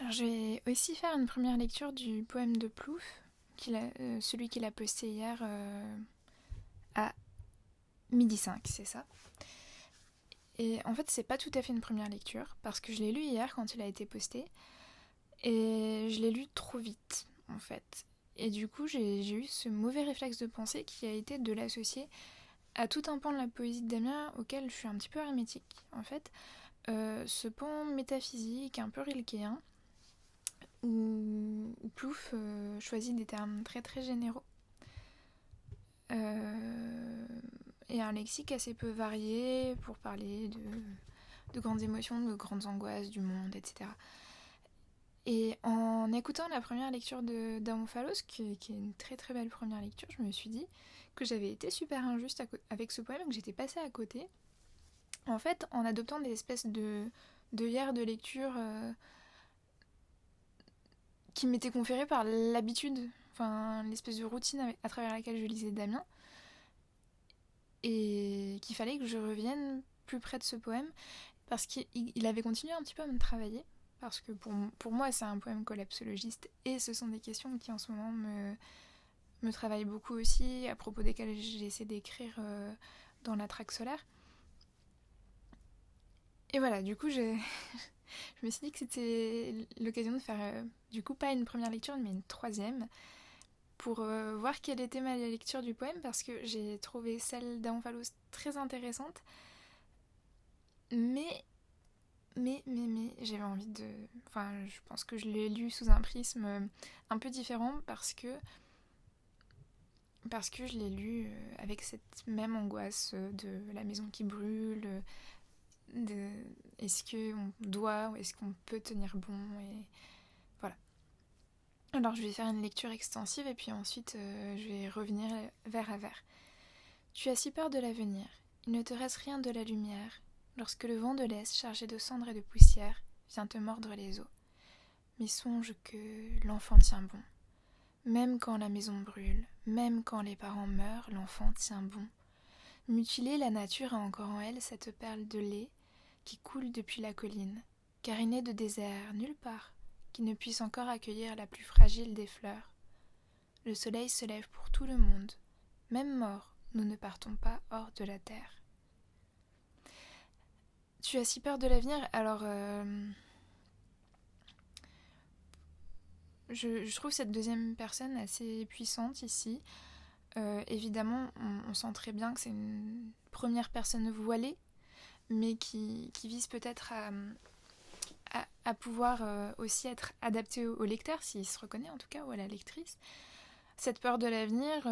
Alors, je vais aussi faire une première lecture du poème de Plouf, celui qu'il a posté hier à midi 5, c'est ça. Et en fait, c'est pas tout à fait une première lecture, parce que je l'ai lu hier quand il a été posté, et je l'ai lu trop vite, en fait. Et du coup, j'ai eu ce mauvais réflexe de pensée qui a été de l'associer à tout un pan de la poésie de Damien auquel je suis un petit peu hermétique, en fait. Ce pan métaphysique, un peu rilkéen, où Plouf choisit des termes très très généraux et un lexique assez peu varié pour parler de grandes émotions, de grandes angoisses du monde, etc. Et en écoutant la première lecture d'Amophalos, qui est une très très belle première lecture, je me suis dit que j'avais été super injuste avec ce poème, que j'étais passée à côté. En fait, en adoptant des espèces d'œillères de lecture qui m'étaient conférées par l'habitude, enfin l'espèce de routine à travers laquelle je lisais Damien, et qu'il fallait que je revienne plus près de ce poème, parce qu'il avait continué un petit peu à me travailler, parce que pour moi c'est un poème collapsologiste, et ce sont des questions qui en ce moment me travaillent beaucoup aussi, à propos desquelles j'essaie d'écrire dans la traque solaire. Et voilà, du coup je me suis dit que c'était l'occasion de faire du coup pas une première lecture mais une troisième, pour voir quelle était ma lecture du poème, parce que j'ai trouvé celle d'Amphalos très intéressante, mais j'avais envie de... Enfin, je pense que je l'ai lu sous un prisme un peu différent, parce que je l'ai lu avec cette même angoisse de la maison qui brûle, de est-ce qu'on doit ou est-ce qu'on peut tenir bon, et voilà. Alors je vais faire une lecture extensive et puis ensuite je vais revenir vers à vers. Tu as si peur de l'avenir, il ne te reste rien de la lumière, lorsque le vent de l'Est, chargé de cendres et de poussière, vient te mordre les os. Mais songe que l'enfant tient bon. Même quand la maison brûle, même quand les parents meurent, l'enfant tient bon. Mutilée, la nature a encore en elle cette perle de lait qui coule depuis la colline, car il n'est de désert nulle part qui ne puisse encore accueillir la plus fragile des fleurs. Le soleil se lève pour tout le monde. Même morts, nous ne partons pas hors de la terre. Tu as si peur de l'avenir, alors je trouve cette deuxième personne assez puissante ici. Évidemment, on sent très bien que c'est une première personne voilée, mais qui vise peut-être à pouvoir aussi être adaptée au lecteur, s'il se reconnaît en tout cas, ou à la lectrice. Cette peur de l'avenir,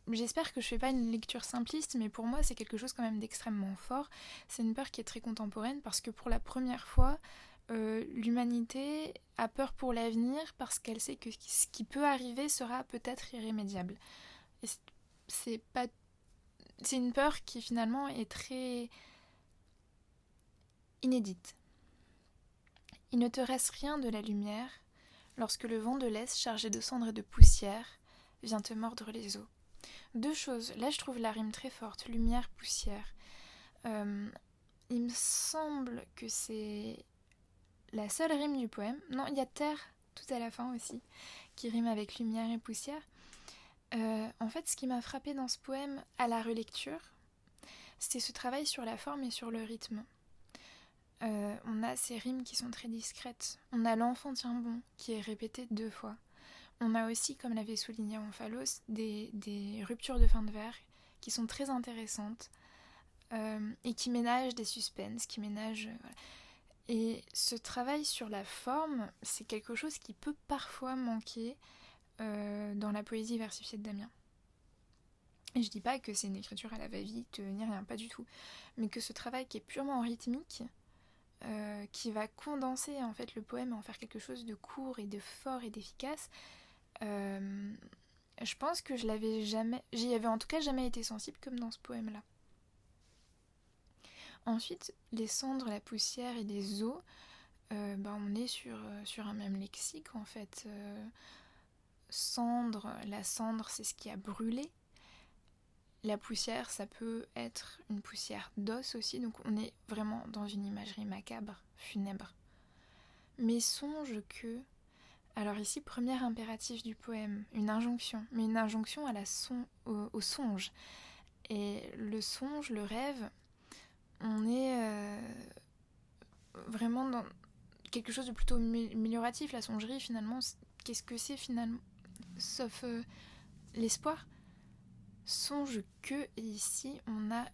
j'espère que je fais pas une lecture simpliste, mais pour moi c'est quelque chose quand même d'extrêmement fort. C'est une peur qui est très contemporaine, parce que pour la première fois, l'humanité a peur pour l'avenir, parce qu'elle sait que ce qui peut arriver sera peut-être irrémédiable. Et c'est une peur qui finalement est très inédite. Il ne te reste rien de la lumière lorsque le vent de l'Est, chargé de cendres et de poussière, vient te mordre les os. Deux choses, là je trouve la rime très forte, lumière, poussière. Il me semble que c'est la seule rime du poème. Non, il y a terre tout à la fin aussi, qui rime avec lumière et poussière. En fait, ce qui m'a frappé dans ce poème à la relecture, c'était ce travail sur la forme et sur le rythme. On a ces rimes qui sont très discrètes. On a l'enfant tient bon, qui est répété 2 fois. On a aussi, comme l'avait souligné Omphalos, des ruptures de fin de vers qui sont très intéressantes et qui ménagent des suspens, qui ménagent... Voilà. Et ce travail sur la forme, c'est quelque chose qui peut parfois manquer dans la poésie versifiée de Damien. Et je dis pas que c'est une écriture à la va-vite, ni rien, pas du tout. Mais que ce travail qui est purement rythmique, qui va condenser en fait le poème et en faire quelque chose de court et de fort et d'efficace, je pense que j'y avais en tout cas jamais été sensible comme dans ce poème-là. Ensuite, les cendres, la poussière et les eaux, on est sur un même lexique en fait. La cendre, c'est ce qui a brûlé. La poussière, ça peut être une poussière d'os aussi, donc on est vraiment dans une imagerie macabre, funèbre. Mais songe que... Alors ici, premier impératif du poème, une injonction, mais une injonction à au songe. Et le songe, le rêve, on est vraiment dans quelque chose de plutôt amélioratif. La songerie, finalement, qu'est-ce que c'est finalement? Sauf l'espoir. Songe que, et ici, on a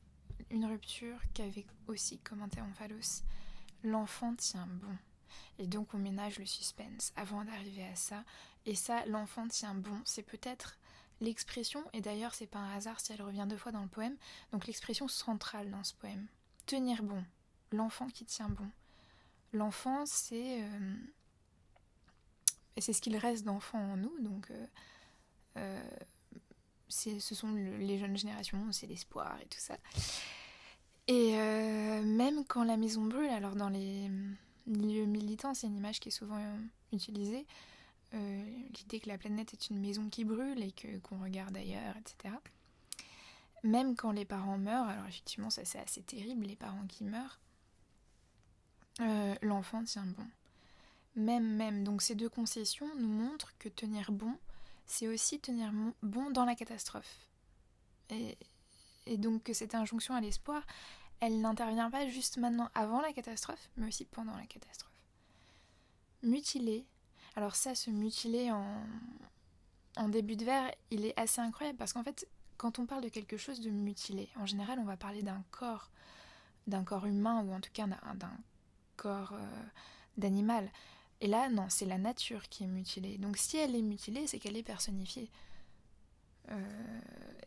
une rupture qu'avait aussi commenté Omphalos. L'enfant tient bon. Et donc on ménage le suspense avant d'arriver à ça. Et ça, l'enfant tient bon, c'est peut-être l'expression, et d'ailleurs c'est pas un hasard si elle revient 2 fois dans le poème, donc l'expression centrale dans ce poème. Tenir bon, l'enfant qui tient bon. L'enfant, c'est ce qu'il reste d'enfant en nous, donc ce sont les jeunes générations, c'est l'espoir et tout ça. Et même quand la maison brûle, alors dans les milieux militants, c'est une image qui est souvent utilisée, l'idée que la planète est une maison qui brûle et qu'on regarde ailleurs, etc. Même quand les parents meurent, alors effectivement ça c'est assez terrible, les parents qui meurent, l'enfant tient bon. Même, donc ces 2 concessions nous montrent que tenir bon, c'est aussi tenir bon dans la catastrophe. Et donc que cette injonction à l'espoir, elle n'intervient pas juste maintenant avant la catastrophe, mais aussi pendant la catastrophe. Mutiler, alors ça, se mutiler en début de vers, il est assez incroyable parce qu'en fait, quand on parle de quelque chose de mutilé, en général, on va parler d'un corps humain ou en tout cas d'un corps d'animal. Et là, non, c'est la nature qui est mutilée. Donc si elle est mutilée, c'est qu'elle est personnifiée.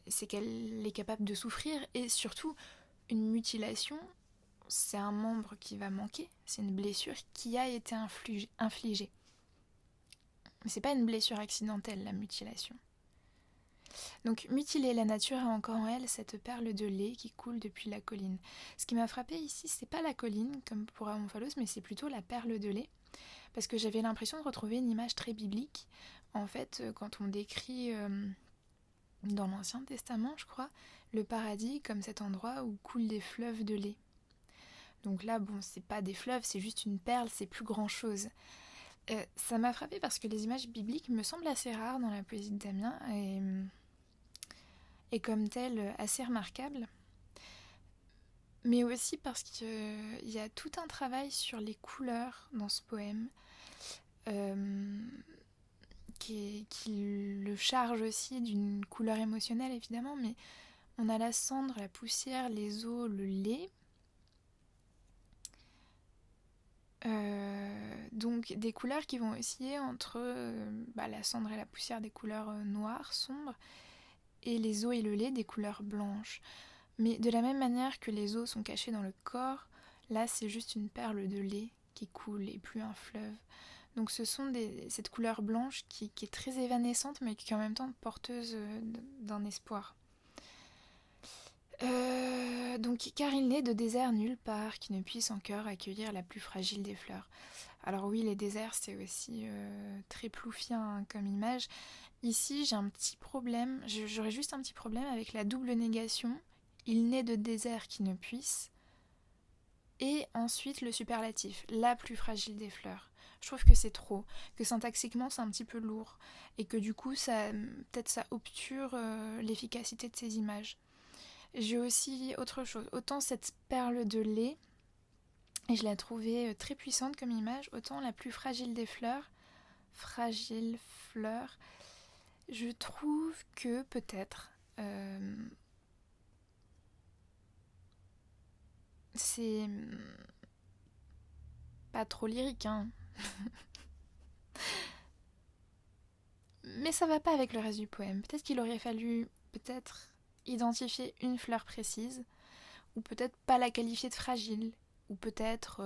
C'est qu'elle est capable de souffrir et surtout, une mutilation, c'est un membre qui va manquer, c'est une blessure qui a été infligée. Mais c'est pas une blessure accidentelle, la mutilation. Donc mutiler, la nature a encore en elle cette perle de lait qui coule depuis la colline. Ce qui m'a frappé ici, c'est pas la colline comme pour Omphalos, mais c'est plutôt la perle de lait, parce que j'avais l'impression de retrouver une image très biblique. En fait, quand on décrit dans l'Ancien Testament, je crois, le paradis comme cet endroit où coulent des fleuves de lait. Donc là, bon, c'est pas des fleuves, c'est juste une perle, c'est plus grand chose. Ça m'a frappé parce que les images bibliques me semblent assez rares dans la poésie de Damien et comme telles assez remarquables. Mais aussi parce qu'il y a tout un travail sur les couleurs dans ce poème qui le charge aussi d'une couleur émotionnelle évidemment, mais on a la cendre, la poussière, les eaux, le lait. Donc des couleurs qui vont osciller entre la cendre et la poussière, des couleurs noires, sombres, et les eaux et le lait, des couleurs blanches. Mais de la même manière que les eaux sont cachées dans le corps, là c'est juste une perle de lait qui coule et plus un fleuve. Donc ce sont cette couleur blanche qui est très évanescente mais qui est en même temps porteuse d'un espoir. Donc car il n'est de désert nulle part qui ne puisse en cœur accueillir la plus fragile des fleurs. Alors oui, les déserts c'est aussi très ploufien comme image. Ici j'ai un petit problème, j'aurais juste un petit problème avec la double négation. Il n'est de désert qui ne puisse. Et ensuite le superlatif, la plus fragile des fleurs. Je trouve que c'est trop, que syntaxiquement c'est un petit peu lourd et que du coup peut-être ça obture l'efficacité de ces images. J'ai aussi autre chose, autant cette perle de lait, et je la trouvais très puissante comme image, autant la plus fragile des fleurs, fragile fleur, je trouve que peut-être c'est pas trop lyrique, hein. Mais ça va pas avec le reste du poème. Peut-être qu'il aurait fallu identifier une fleur précise, ou peut-être pas la qualifier de fragile, ou peut-être...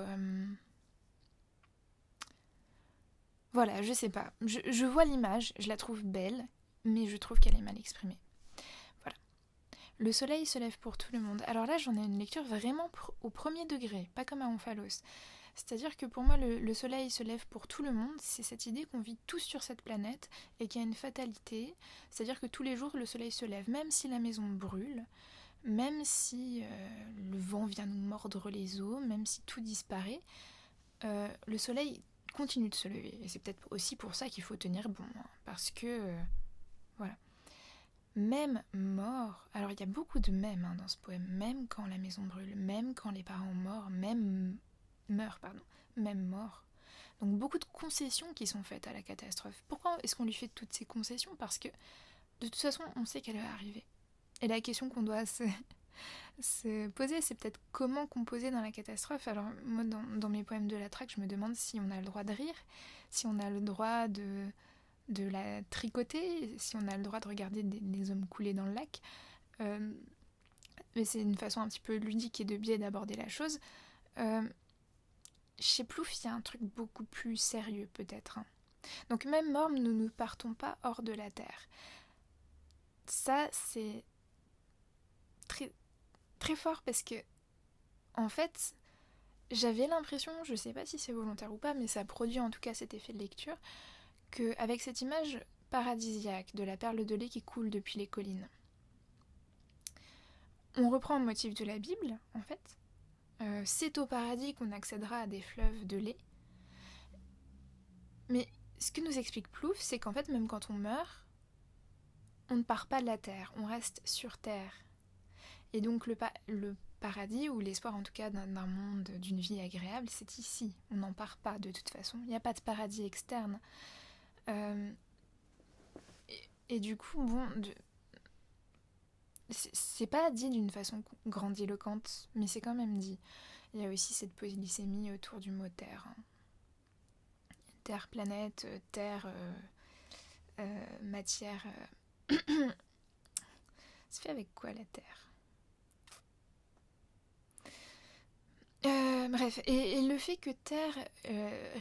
Voilà, je sais pas. Je vois l'image, je la trouve belle, mais je trouve qu'elle est mal exprimée. Voilà. Le soleil se lève pour tout le monde. Alors là, j'en ai une lecture vraiment au premier degré, pas comme à Omphalos. C'est-à-dire que pour moi, le soleil se lève pour tout le monde, c'est cette idée qu'on vit tous sur cette planète et qu'il y a une fatalité, c'est-à-dire que tous les jours, le soleil se lève, même si la maison brûle, même si le vent vient nous mordre les os, même si tout disparaît, le soleil continue de se lever. Et c'est peut-être aussi pour ça qu'il faut tenir bon, hein, parce que, voilà. Même mort, alors il y a beaucoup de même hein, dans ce poème, même quand la maison brûle, même quand les parents meurent, même mort. Donc beaucoup de concessions qui sont faites à la catastrophe. Pourquoi est-ce qu'on lui fait toutes ces concessions? Parce que de toute façon, on sait qu'elle va arriver. Et la question qu'on doit se poser, c'est peut-être comment composer dans la catastrophe. Alors moi, dans mes poèmes de la traque, je me demande si on a le droit de rire, si on a le droit de la tricoter, si on a le droit de regarder des hommes couler dans le lac. Mais c'est une façon un petit peu ludique et de biais d'aborder la chose. Chez Plouffe, il y a un truc beaucoup plus sérieux peut-être. Hein. Donc même mort, nous ne partons pas hors de la terre. Ça, c'est très, très fort parce que, en fait, j'avais l'impression, je sais pas si c'est volontaire ou pas, mais ça produit en tout cas cet effet de lecture, qu'avec cette image paradisiaque de la perle de lait qui coule depuis les collines, on reprend le motif de la Bible, en fait. C'est au paradis qu'on accédera à des fleuves de lait. Mais ce que nous explique Plouffe, c'est qu'en fait, même quand on meurt, on ne part pas de la terre, on reste sur terre. Et donc le paradis, ou l'espoir en tout cas d'un monde, d'une vie agréable, c'est ici. On n'en part pas de toute façon. Il n'y a pas de paradis externe. Et du coup, bon, c'est pas dit d'une façon grandiloquente, mais c'est quand même dit. Il y a aussi cette polysémie autour du mot terre. Hein. Terre, planète, terre, matière. C'est fait avec quoi la terre? Bref, et le fait que terre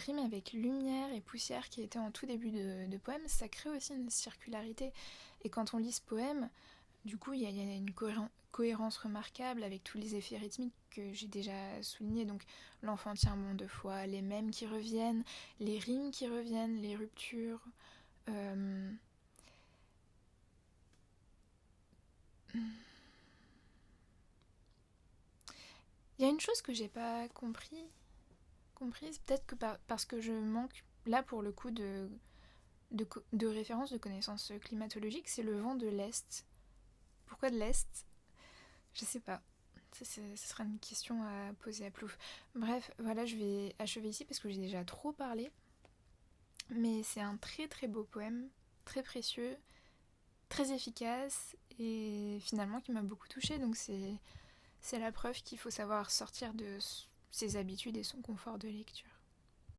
rime avec lumière et poussière qui était en tout début de poème, ça crée aussi une circularité. Et quand on lit ce poème, du coup, il y a une cohérence remarquable avec tous les effets rythmiques que j'ai déjà soulignés. Donc, l'enfant tient bon deux fois, les mêmes qui reviennent, les rimes qui reviennent, les ruptures. Il y a une chose que j'ai pas comprise, peut-être que parce que je manque, là pour le coup, de références, de connaissances climatologiques, c'est le vent de l'Est. Pourquoi de l'Est? Je sais pas. Ce sera une question à poser à Plouffe. Bref, voilà, je vais achever ici parce que j'ai déjà trop parlé. Mais c'est un très très beau poème, très précieux, très efficace et finalement qui m'a beaucoup touchée. Donc c'est la preuve qu'il faut savoir sortir de ses habitudes et son confort de lecture.